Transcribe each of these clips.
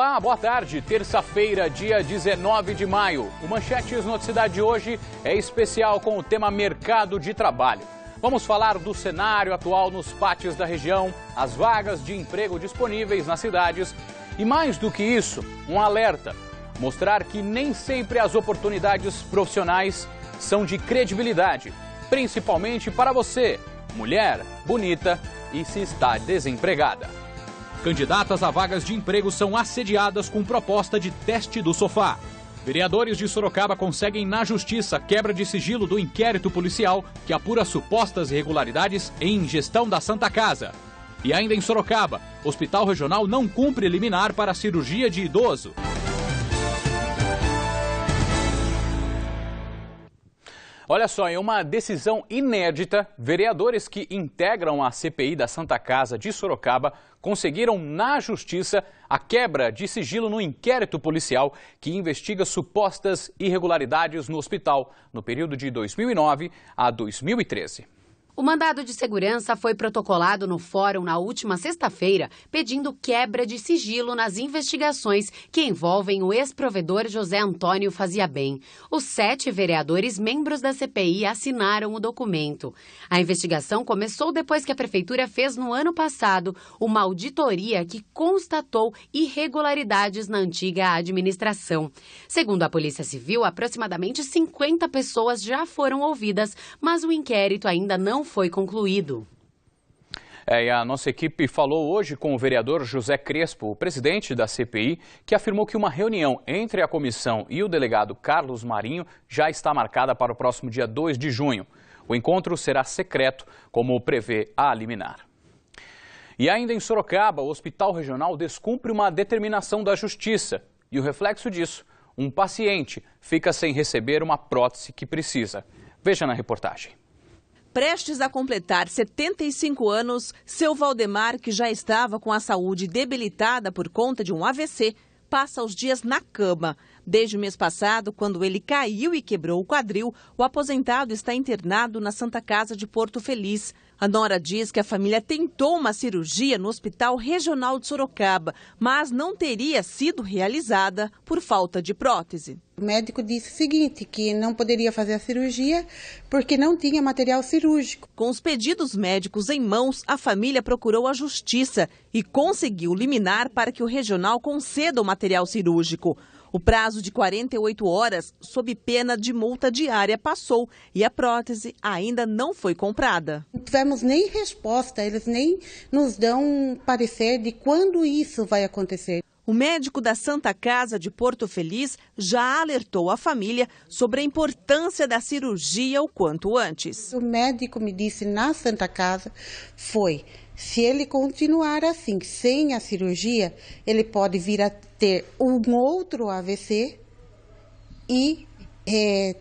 Olá, boa tarde. Terça-feira, dia 19 de maio. O Manchetes Noticidade de hoje é especial com o tema mercado de trabalho. Vamos falar do cenário atual nos pátios da região, as vagas de emprego disponíveis nas cidades e, mais do que isso, um alerta. Mostrar que nem sempre as oportunidades profissionais são de credibilidade, principalmente para você, mulher, bonita e se está desempregada. Candidatas a vagas de emprego são assediadas com proposta de teste do sofá. Vereadores de Sorocaba conseguem na justiça quebra de sigilo do inquérito policial que apura supostas irregularidades em gestão da Santa Casa. E ainda em Sorocaba, Hospital Regional não cumpre liminar para cirurgia de idoso. Olha só, em uma decisão inédita, vereadores que integram a CPI da Santa Casa de Sorocaba conseguiram na justiça a quebra de sigilo no inquérito policial que investiga supostas irregularidades no hospital no período de 2009 a 2013. O mandado de segurança foi protocolado no fórum na última sexta-feira, pedindo quebra de sigilo nas investigações que envolvem o ex-provedor José Antônio Faziabem. Os 7 vereadores membros da CPI assinaram o documento. A investigação começou depois que a Prefeitura fez no ano passado uma auditoria que constatou irregularidades na antiga administração. Segundo a Polícia Civil, aproximadamente 50 pessoas já foram ouvidas, mas o inquérito ainda não foi concluído. E a nossa equipe falou hoje com o vereador José Crespo, o presidente da CPI, que afirmou que uma reunião entre a comissão e o delegado Carlos Marinho já está marcada para o próximo dia 2 de junho. O encontro será secreto, como prevê a liminar. E ainda em Sorocaba, o Hospital Regional descumpre uma determinação da Justiça. E o reflexo disso, um paciente fica sem receber uma prótese que precisa. Veja na reportagem. Prestes a completar 75 anos, seu Valdemar, que já estava com a saúde debilitada por conta de um AVC, passa os dias na cama. Desde o mês passado, quando ele caiu e quebrou o quadril, o aposentado está internado na Santa Casa de Porto Feliz. A nora diz que a família tentou uma cirurgia no Hospital Regional de Sorocaba, mas não teria sido realizada por falta de prótese. O médico disse o seguinte, que não poderia fazer a cirurgia porque não tinha material cirúrgico. Com os pedidos médicos em mãos, a família procurou a justiça e conseguiu liminar para que o regional conceda o material cirúrgico. O prazo de 48 horas, sob pena de multa diária, passou e a prótese ainda não foi comprada. Não tivemos nem resposta, eles nem nos dão um parecer de quando isso vai acontecer. O médico da Santa Casa de Porto Feliz já alertou a família sobre a importância da cirurgia o quanto antes. O médico me disse na Santa Casa foi, se ele continuar assim, sem a cirurgia, ele pode vir a ter um outro AVC e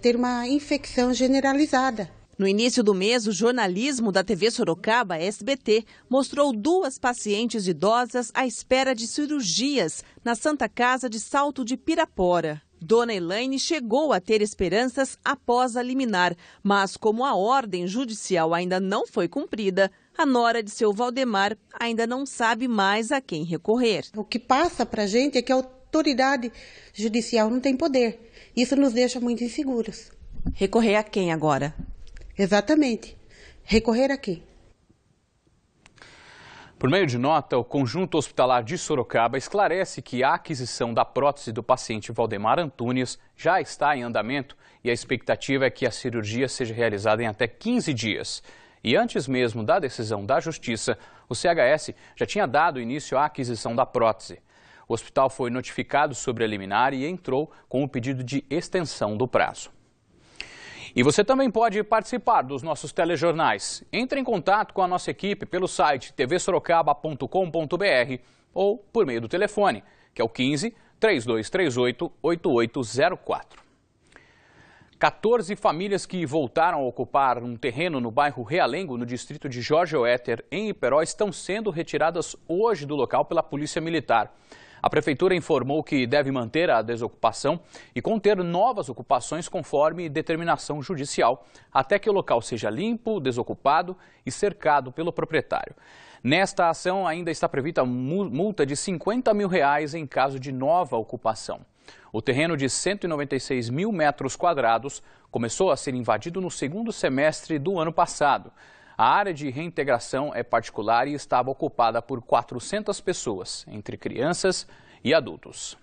ter uma infecção generalizada. No início do mês, o jornalismo da TV Sorocaba, SBT, mostrou 2 pacientes idosas à espera de cirurgias na Santa Casa de Salto de Pirapora. Dona Elaine chegou a ter esperanças após a liminar, mas como a ordem judicial ainda não foi cumprida, a nora de seu Valdemar ainda não sabe mais a quem recorrer. O que passa para a gente é que a autoridade judicial não tem poder. Isso nos deixa muito inseguros. Recorrer a quem agora? Exatamente. Recorrer a quem? Por meio de nota, o Conjunto Hospitalar de Sorocaba esclarece que a aquisição da prótese do paciente Valdemar Antunes já está em andamento e a expectativa é que a cirurgia seja realizada em até 15 dias. E antes mesmo da decisão da Justiça, o CHS já tinha dado início à aquisição da prótese. O hospital foi notificado sobre a liminar e entrou com o pedido de extensão do prazo. E você também pode participar dos nossos telejornais. Entre em contato com a nossa equipe pelo site tvsorocaba.com.br ou por meio do telefone, que é o 15 3238 8804. 14 famílias que voltaram a ocupar um terreno no bairro Realengo, no distrito de Jorge Oeter, em Iperó, estão sendo retiradas hoje do local pela Polícia Militar. A Prefeitura informou que deve manter a desocupação e conter novas ocupações conforme determinação judicial, até que o local seja limpo, desocupado e cercado pelo proprietário. Nesta ação ainda está prevista multa de R$50 mil em caso de nova ocupação. O terreno de 196 mil metros quadrados começou a ser invadido no segundo semestre do ano passado. A área de reintegração é particular e estava ocupada por 400 pessoas, entre crianças e adultos.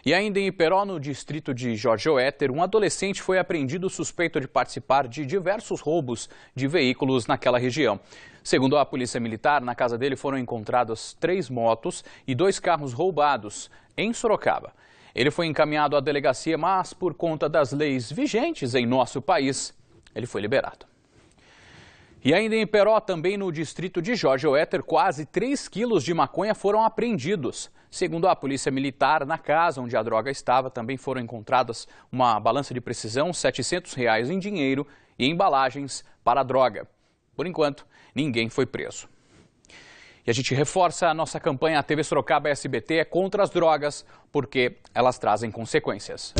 E ainda em Iperó, no distrito de Jorge Oeter, um adolescente foi apreendido suspeito de participar de diversos roubos de veículos naquela região. Segundo a Polícia Militar, na casa dele foram encontradas 3 motos e 2 carros roubados em Sorocaba. Ele foi encaminhado à delegacia, mas por conta das leis vigentes em nosso país, ele foi liberado. E ainda em Iperó, também no distrito de Jorge Oeter, quase 3 quilos de maconha foram apreendidos. Segundo a Polícia Militar, na casa onde a droga estava, também foram encontradas uma balança de precisão, R$700 em dinheiro e embalagens para a droga. Por enquanto, ninguém foi preso. E a gente reforça a nossa campanha TV Sorocaba SBT é contra as drogas, porque elas trazem consequências.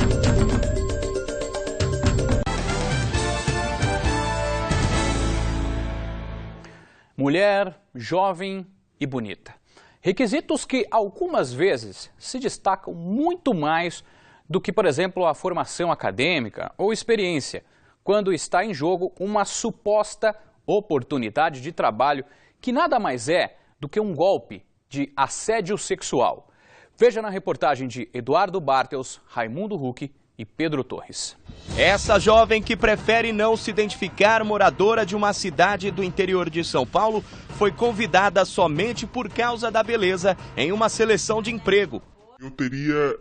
Mulher, jovem e bonita. Requisitos que algumas vezes se destacam muito mais do que, por exemplo, a formação acadêmica ou experiência, quando está em jogo uma suposta oportunidade de trabalho que nada mais é do que um golpe de assédio sexual. Veja na reportagem de Eduardo Bartels, Raimundo Huck e Pedro Torres. Essa jovem que prefere não se identificar, moradora de uma cidade do interior de São Paulo, foi convidada somente por causa da beleza em uma seleção de emprego. Eu teria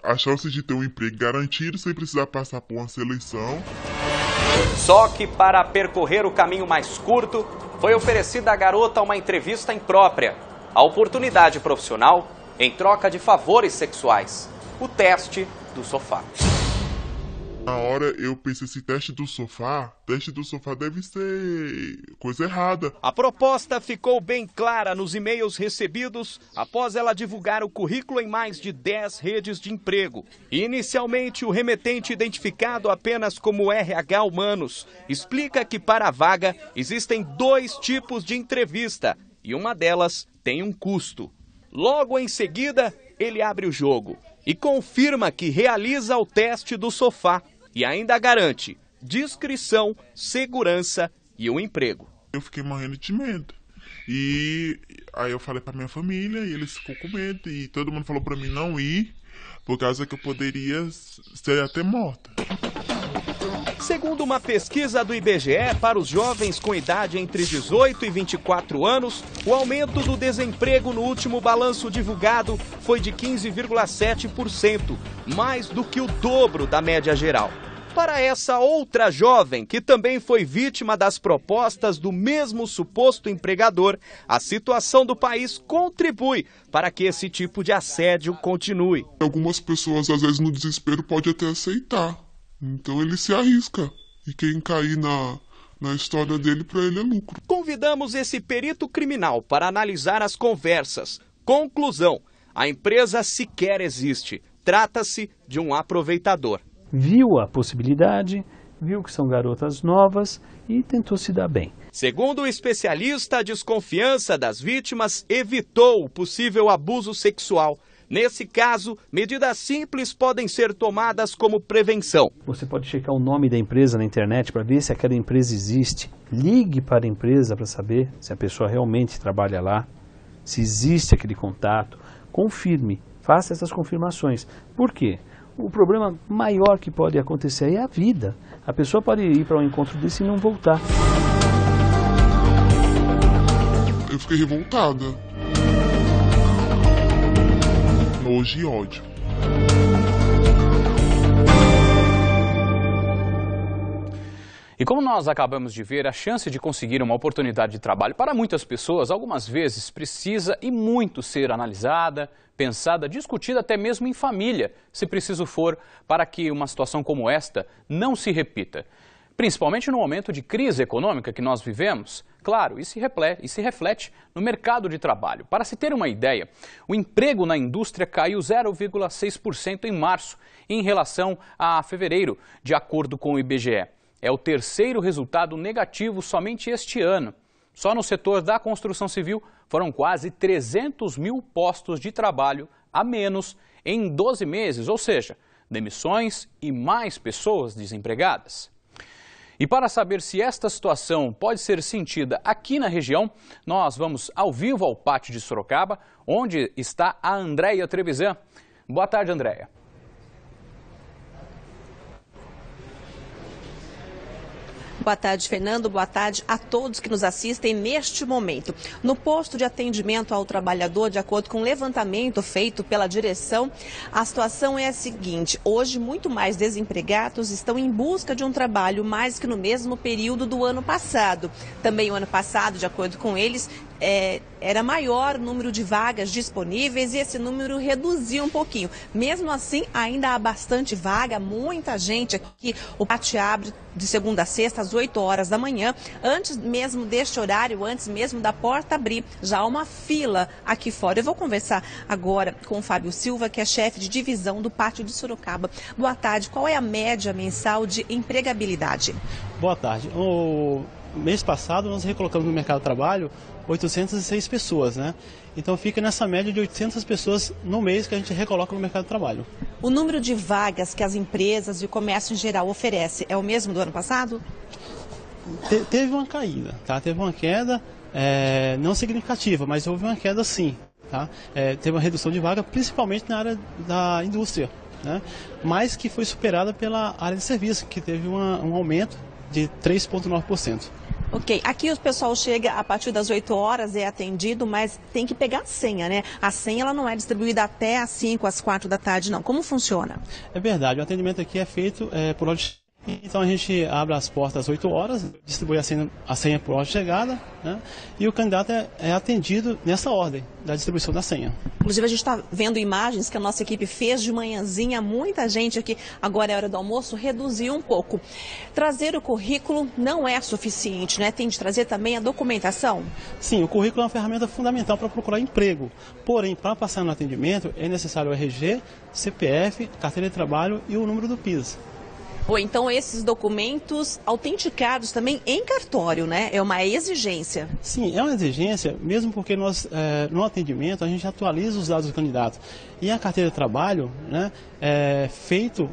a chance de ter um emprego garantido sem precisar passar por uma seleção. Só que para percorrer o caminho mais curto, foi oferecida à garota uma entrevista imprópria. A oportunidade profissional em troca de favores sexuais. O teste do sofá. Na hora eu pensei assim, teste do sofá deve ser coisa errada. A proposta ficou bem clara nos e-mails recebidos após ela divulgar o currículo em mais de 10 redes de emprego. Inicialmente, o remetente, identificado apenas como RH Humanos, explica que para a vaga existem 2 tipos de entrevista e uma delas tem um custo. Logo em seguida, ele abre o jogo e confirma que realiza o teste do sofá e ainda garante discrição, segurança e um emprego. Eu fiquei morrendo de medo. E aí eu falei pra minha família e eles ficou com medo. E todo mundo falou pra mim não ir, por causa que eu poderia ser até morta. Segundo uma pesquisa do IBGE, para os jovens com idade entre 18 e 24 anos, o aumento do desemprego no último balanço divulgado foi de 15,7%, mais do que o dobro da média geral. Para essa outra jovem, que também foi vítima das propostas do mesmo suposto empregador, a situação do país contribui para que esse tipo de assédio continue. Algumas pessoas, às vezes, no desespero, podem até aceitar. Então ele se arrisca. E quem cair na história dele, para ele é lucro. Convidamos esse perito criminal para analisar as conversas. Conclusão: a empresa sequer existe. Trata-se de um aproveitador. Viu a possibilidade, viu que são garotas novas e tentou se dar bem. Segundo o especialista, a desconfiança das vítimas evitou o possível abuso sexual. Nesse caso, medidas simples podem ser tomadas como prevenção. Você pode checar o nome da empresa na internet para ver se aquela empresa existe. Ligue para a empresa para saber se a pessoa realmente trabalha lá, se existe aquele contato. Confirme, faça essas confirmações. Por quê? O problema maior que pode acontecer é a vida. A pessoa pode ir para um encontro desse e não voltar. Eu fiquei revoltada. Nojo e ódio. E como nós acabamos de ver, a chance de conseguir uma oportunidade de trabalho para muitas pessoas, algumas vezes, precisa e muito ser analisada, pensada, discutida até mesmo em família, se preciso for, para que uma situação como esta não se repita. principalmente no momento de crise econômica que nós vivemos. Claro, e se reflete no mercado de trabalho. Para se ter uma ideia, o emprego na indústria caiu 0,6% em março, em relação a fevereiro, de acordo com o IBGE. É o terceiro resultado negativo somente este ano. Só no setor da construção civil foram quase 300 mil postos de trabalho a menos em 12 meses, ou seja, demissões e mais pessoas desempregadas. E para saber se esta situação pode ser sentida aqui na região, nós vamos ao vivo ao Pátio de Sorocaba, onde está a Andréia Trevisan. Boa tarde, Andréia. Boa tarde, Fernando. Boa tarde a todos que nos assistem neste momento. No posto de atendimento ao trabalhador, de acordo com um levantamento feito pela direção, a situação é a seguinte: hoje, muito mais desempregados estão em busca de um trabalho mais que no mesmo período do ano passado. Também o ano passado, de acordo com eles, era maior o número de vagas disponíveis e esse número reduziu um pouquinho. Mesmo assim, ainda há bastante vaga, muita gente aqui. O pátio abre de segunda a sexta, às 8 horas da manhã. Antes mesmo deste horário, antes mesmo da porta abrir, já há uma fila aqui fora. Eu vou conversar agora com o Fábio Silva, que é chefe de divisão do Pátio de Sorocaba. Boa tarde. Qual é a média mensal de empregabilidade? Boa tarde. O mês passado nós recolocamos no mercado de trabalho 806 pessoas, né? Então fica nessa média de 800 pessoas no mês que a gente recoloca no mercado de trabalho. O número de vagas que as empresas e o comércio em geral oferece é o mesmo do ano passado? Teve uma caída, tá? Teve uma queda não significativa, mas houve uma queda sim, tá? Teve uma redução de vaga, principalmente na área da indústria, né? Mas que foi superada pela área de serviço, que teve um aumento de 3,9%. Ok, aqui o pessoal chega a partir das 8 horas, é atendido, mas tem que pegar a senha, né? A senha ela não é distribuída até às 5, às 4 da tarde, não. Como funciona? É verdade, o atendimento aqui é feito por ordem. Então a gente abre as portas às 8 horas, distribui a senha por ordem de chegada, né? E o candidato é atendido nessa ordem da distribuição da senha. Inclusive a gente está vendo imagens que a nossa equipe fez de manhãzinha, muita gente aqui, agora é hora do almoço, reduziu um pouco. Trazer o currículo não é suficiente, né? Tem de trazer também a documentação? Sim, o currículo é uma ferramenta fundamental para procurar emprego. Porém, para passar no atendimento é necessário o RG, CPF, carteira de trabalho e o número do PIS. Ou então esses documentos autenticados também em cartório, né? É uma exigência. Sim, é uma exigência, mesmo porque nós, no atendimento, a gente atualiza os dados do candidato. E a carteira de trabalho, né, feito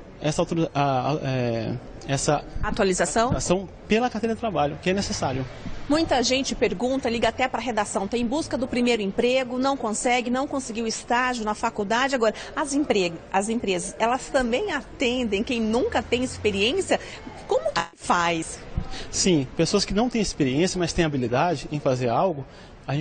essa atualização pela carteira de trabalho, que é necessário. Muita gente pergunta, liga até para a redação, tem em busca do primeiro emprego, não conseguiu estágio na faculdade. Agora, as empresas, elas também atendem quem nunca tem experiência? Como que faz? Sim, pessoas que não têm experiência, mas têm habilidade em fazer algo,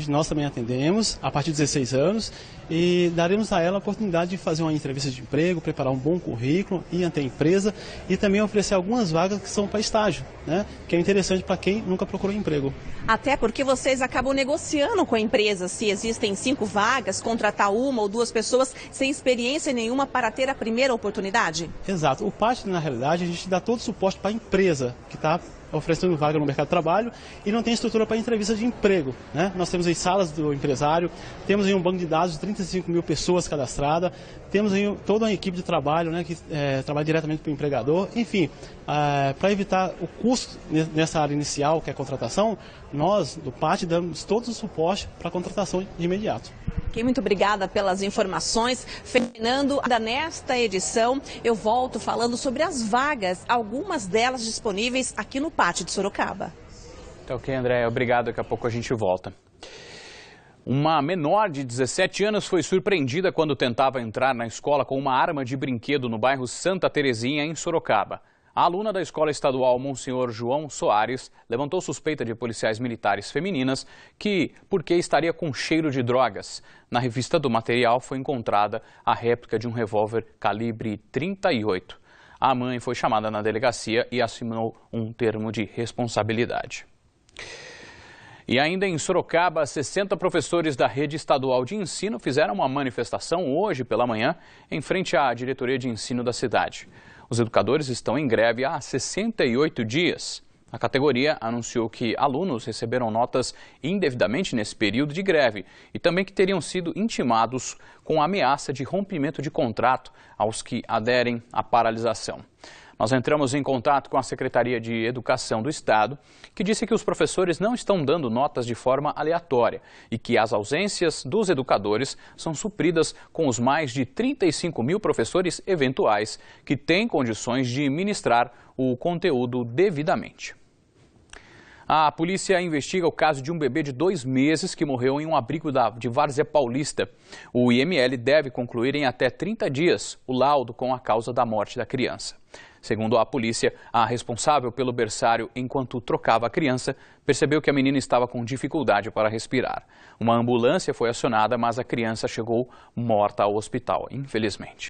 nós também atendemos a partir de 16 anos e daremos a ela a oportunidade de fazer uma entrevista de emprego, preparar um bom currículo, ir até a empresa e também oferecer algumas vagas que são para estágio, né? Que é interessante para quem nunca procurou emprego. Até porque vocês acabam negociando com a empresa se existem 5 vagas, contratar 1 ou 2 pessoas sem experiência nenhuma para ter a primeira oportunidade? Exato. O Pátio, na realidade, a gente dá todo o suporte para a empresa que está oferecendo vaga no mercado de trabalho e não tem estrutura para entrevista de emprego, né? Nós temos aí salas do empresário, temos aí um banco de dados de 35 mil pessoas cadastradas, temos aí toda uma equipe de trabalho, né, que trabalha diretamente para o empregador. Enfim, para evitar o custo nessa área inicial, que é a contratação, nós do Pátio damos todo o suporte para a contratação de imediato. Ok, muito obrigada pelas informações. Fernando, nesta edição eu volto falando sobre as vagas, algumas delas disponíveis aqui no Pátio de Sorocaba. Tá ok, André, obrigado, daqui a pouco a gente volta. Uma menor de 17 anos foi surpreendida quando tentava entrar na escola com uma arma de brinquedo no bairro Santa Terezinha, em Sorocaba. A aluna da Escola Estadual Monsenhor João Soares levantou suspeita de policiais militares femininas porque estaria com cheiro de drogas. Na revista do material foi encontrada a réplica de um revólver calibre 38. A mãe foi chamada na delegacia e assinou um termo de responsabilidade. E ainda em Sorocaba, 60 professores da rede estadual de ensino fizeram uma manifestação hoje pela manhã em frente à diretoria de ensino da cidade. Os educadores estão em greve há 68 dias. A categoria anunciou que alunos receberam notas indevidamente nesse período de greve e também que teriam sido intimados com ameaça de rompimento de contrato aos que aderem à paralisação. Nós entramos em contato com a Secretaria de Educação do Estado, que disse que os professores não estão dando notas de forma aleatória e que as ausências dos educadores são supridas com os mais de 35 mil professores eventuais que têm condições de ministrar o conteúdo devidamente. A polícia investiga o caso de um bebê de 2 meses que morreu em um abrigo de Várzea Paulista. O IML deve concluir em até 30 dias o laudo com a causa da morte da criança. Segundo a polícia, a responsável pelo berçário, enquanto trocava a criança, percebeu que a menina estava com dificuldade para respirar. Uma ambulância foi acionada, mas a criança chegou morta ao hospital, infelizmente.